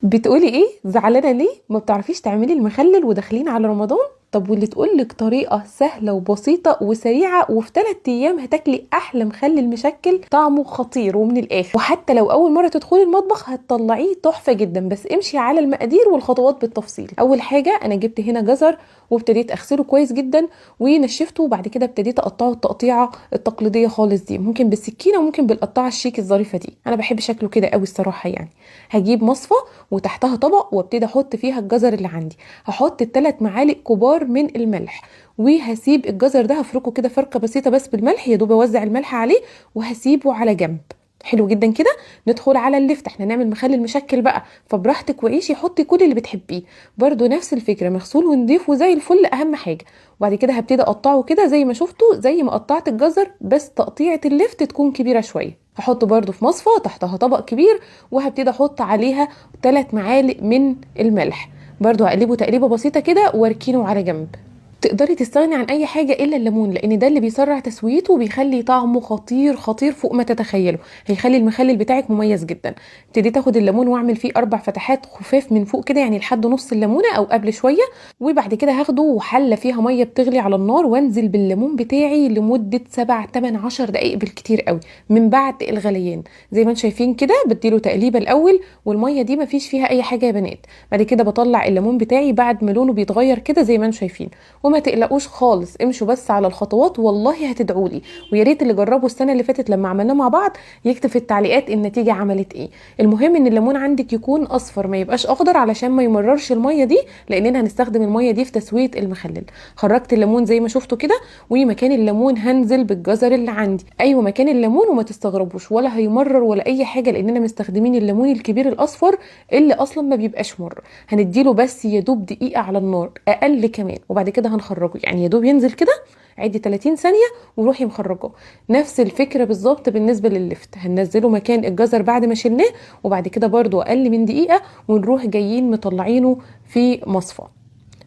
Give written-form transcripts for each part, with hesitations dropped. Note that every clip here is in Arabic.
بتقولي ايه؟ زعلانه ليه؟ ما بتعرفيش تعملي المخلل وداخلين على رمضان؟ طب واللي تقولك طريقه سهله وبسيطه وسريعه وفي 3 ايام هتاكلي احلى مخلل مشكل طعمه خطير ومن الاخر، وحتى لو اول مره تدخلي المطبخ هتطلعيه تحفه جدا. بس امشي على المقادير والخطوات بالتفصيل. اول حاجه انا جبت هنا جزر وابتديت اغسله كويس جدا ونشفته، وبعد كده ابتديت اقطعه التقطيعه التقليديه خالص دي، ممكن بالسكينه وممكن بالقطاعه الشيك الظريفه دي. انا بحب شكله كده قوي الصراحه يعني. هجيب مصفى وتحتها طبق وابتدي احط فيها الجزر اللي عندي. هحط 3 معالق كبار من الملح، وهسيب الجزر ده هفركه كده فركه بسيطه بس بالملح، يا دوب اوزع الملح عليه وهسيبه على جنب. حلو جدا كده. ندخل على اللفت، احنا نعمل مخلل مشكل بقى، فبراحتك وعيشي حطي كل اللي بتحبيه. برضو نفس الفكره، مغسول ونضيف وزي الفل اهم حاجه. وبعد كده هبتدي اقطعه كده زي ما شفتوا، زي ما قطعت الجزر، بس تقطيعه اللفت تكون كبيره شويه. هحطه برضو في مصفى تحتها طبق كبير، وهبتدي احط عليها 3 معالق من الملح. برضو هقلبه تقليبه بسيطه كده واركنه على جنب. تقدري تستغني عن اي حاجه الا الليمون، لان ده اللي بيسرع تسويته وبيخلي طعمه خطير خطير فوق ما تتخيلوا. هيخلي المخلل بتاعك مميز جدا. ابتديت اخد الليمون واعمل فيه 4 فتحات خفاف من فوق كده، يعني لحد نص الليمونه او قبل شويه. وبعد كده هاخده وحله فيها ميه بتغلي على النار، وانزل بالليمون بتاعي لمده 7 8 10 دقائق بالكتير قوي من بعد الغليان. زي ما انتم شايفين كده، بديله تقليبه الاول، والميه دي مفيش فيها اي حاجه يا بنات. بعد كده بطلع الليمون بتاعي بعد ما لونه بيتغير كده زي ما انتم شايفين. وما تقلقوش خالص، امشوا بس على الخطوات والله هتدعولي. ويا ريت اللي جربوا السنه اللي فاتت لما عملناه مع بعض يكتب في التعليقات النتيجه عملت ايه. المهم ان الليمون عندك يكون اصفر ما يبقاش اخضر، علشان ما يمررش الميه دي، لاننا هنستخدم الميه دي في تسويه المخلل. خرجت الليمون زي ما شفتوا كده، ومكان الليمون هنزل بالجزر اللي عندي، ايوه مكان الليمون، وما تستغربوش ولا هيمرر ولا اي حاجه، لاننا مستخدمين الليمون الكبير الاصفر اللي اصلا ما بيبقاش مر. هنديله بس يا دوب دقيقه على النار اقل كمان، وبعد كده هنخرجه، يعني يا دوب ينزل كده. عدي 30 ثانيه وروحي مخرجه. نفس الفكره بالظبط بالنسبه لللفت، هننزله مكان الجزر بعد ما شلناه، وبعد كده برده اقل من دقيقه ونروح جايين مطلعينه في مصفى.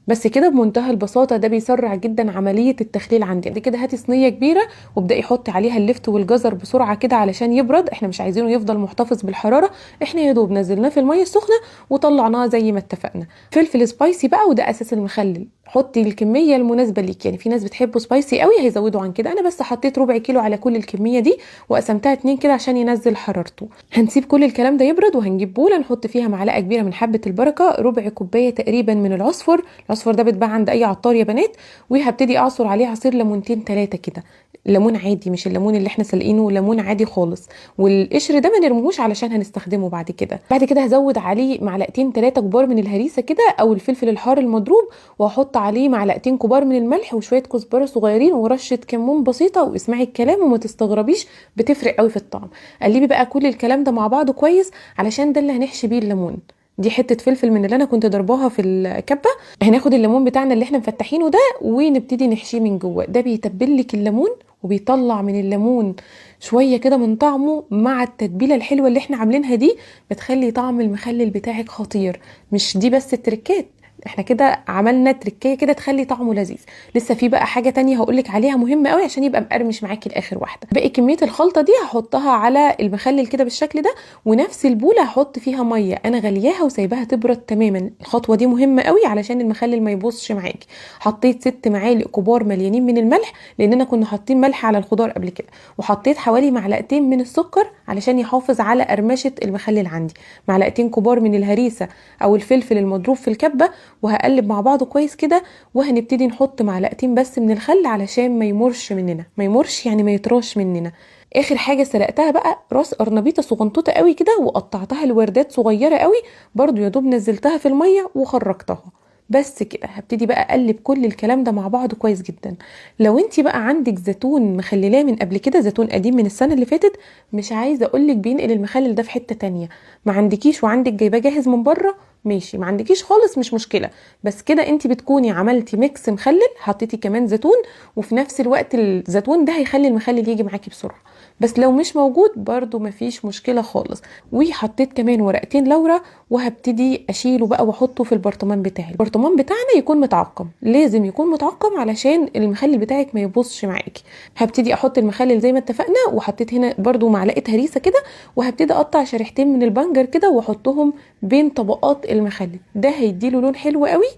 بس كده بمنتهى البساطه، ده بيسرع جدا عمليه التخليل عندي. انت كده هاتي صينيه كبيره وابداي حطي عليها اللفت والجزر بسرعه كده علشان يبرد، احنا مش عايزينه يفضل محتفظ بالحراره. احنا يا دوب نزلناه في الميه السخنه وطلعناه زي ما اتفقنا. فلفل سبايسي بقى، وده اساس المخلل. حطي الكميه المناسبه ليك، يعني في ناس بتحبه سبايسي قوي هيزودوا عن كده، انا بس حطيت ربع كيلو على كل الكميه دي، وقسمتها 2 كده عشان ينزل حرارته. هنسيب كل الكلام ده يبرد، وهنجيب بوله نحط فيها معلقه كبيره من حبه البركه، ربع كوبايه تقريبا من العصفر. العصفر ده بيتباع عند اي عطار يا بنات. وهبتدي اعصر عليه عصير ليمونتين 3 كده. ليمون عادي، مش الليمون اللي احنا سلقينه، ليمون عادي خالص. والقشر ده ما نرموش علشان هنستخدمه بعد كده. بعد كده هزود عليه معلقتين 3 كبار من الهريسه كده او الفلفل الحار المضروب، واحط عليه معلقتين كبار من الملح وشويه كزبره صغيرين ورشه كمون بسيطه. واسمعي الكلام وما تستغربيش، بتفرق قوي في الطعم. قلبي بقى كل الكلام ده مع بعضه كويس، علشان ده اللي هنحشي بيه الليمون. دي حته فلفل من اللي انا كنت ضرباها في الكبه. هناخد الليمون بتاعنا اللي احنا مفتحينه ده ونبتدي نحشيه من جوه. ده بيتبل لك الليمون وبيطلع من الليمون شويه كده من طعمه، مع التتبيله الحلوه اللي احنا عاملينها دي بتخلي طعم المخلل بتاعك خطير. مش دي بس التركات، احنا كده عملنا تركيه كده تخلي طعمه لذيذ. لسه في بقى حاجه تانية هقولك عليها مهمه قوي عشان يبقى مقرمش معاكي لاخر واحده. باقي كميه الخلطه دي هحطها على المخلل كده بالشكل ده، ونفس البوله هحط فيها ميه انا غلياها وسايباها تبرد تماما. الخطوه دي مهمه قوي علشان المخلل ما يبوظش معاكي. حطيت 6 معالق كبار مليانين من الملح، لاننا كنا حاطين ملح على الخضار قبل كده. وحطيت حوالي معلقتين من السكر علشان يحافظ على قرمشه المخلل عندي. معلقتين كبار من الهريسه او الفلفل المضروب في الكبه، وهقلب مع بعضه كويس كده. وهنبتدي نحط معلقتين بس من الخل علشان ما يمرش مننا، ما يمرش يعني ما يطراش مننا. اخر حاجه سلقتها بقى راس قرنبيطه صغنطوطه قوي كده، وقطعتها لوردات صغيره قوي. برضو يا دوب نزلتها في الميه وخرجتها. بس كده هبتدي بقى اقلب كل الكلام ده مع بعضه كويس جدا. لو انت بقى عندك زيتون مخللاه من قبل كده، زيتون قديم من السنه اللي فاتت، مش عايزه اقولك بينقل المخلل ده في حته تانية. ما عندكيش وعندك جايباه جاهز من بره، ماشي. ما عندكيش خالص مش مشكله. بس كده انت بتكوني عملتي ميكس مخلل، حطيتي كمان زيتون، وفي نفس الوقت الزيتون ده هيخلي المخلل يجي معاكي بسرعه. بس لو مش موجود برضو مفيش مشكله خالص. وحطيت كمان ورقتين لورا، وهبتدي اشيله بقى واحطه في البرطمان بتاعي. البرطمان بتاعنا يكون متعقم، لازم يكون متعقم علشان المخلل بتاعك ما يبوظش معاكي. هبتدي احط المخلل زي ما اتفقنا، وحطيت هنا برضو معلقه هريسه كده، وهبتدي اقطع شريحتين من البنجر كده واحطهم بين طبقات المخلل. ده هيديله لون حلو قوي،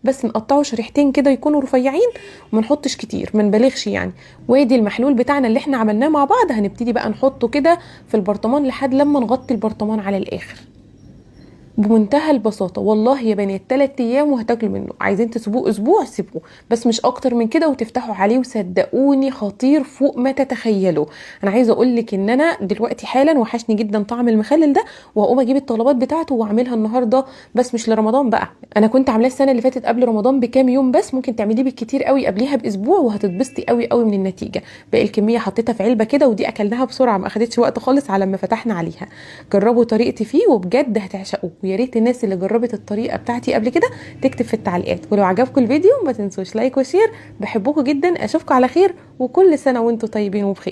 بس نقطعه شريحتين كده يكونوا رفيعين، وما نحطش كتير، ما نبالغش يعني. وادي المحلول بتاعنا اللي احنا عملناه مع بعض، هنبتدي بقى نحطه كده في البرطمان لحد لما نغطي البرطمان على الاخر. بمنتهى البساطه والله يا بنات، 3 ايام وهتاكلوا منه. عايزين تسيبوه اسبوع سيبوه، بس مش اكتر من كده، وتفتحوا عليه وصدقوني خطير فوق ما تتخيلوا. انا عايزه اقول لك ان انا دلوقتي حالا وحشني جدا طعم المخلل ده، وهقوم اجيب الطلبات بتاعته واعملها النهارده. بس مش لرمضان بقى، انا كنت عاملاه السنه اللي فاتت قبل رمضان بكام يوم بس، ممكن تعمليه بالكتير قوي قبليها باسبوع، وهتتبسطي قوي قوي من النتيجه. باقي الكميه حطيتها في علبه كده، ودي اكلناها بسرعه، ما اخدتش وقت خالص على ما فتحنا عليها. جربوا طريقتي فيه وبجد هتعشقوه. ويا ريت الناس اللي جربت الطريقه بتاعتي قبل كده تكتب في التعليقات. ولو عجبكم الفيديو ما تنسوش لايك وشير. بحبكم جدا، اشوفكم على خير، وكل سنه وانتم طيبين وبخير.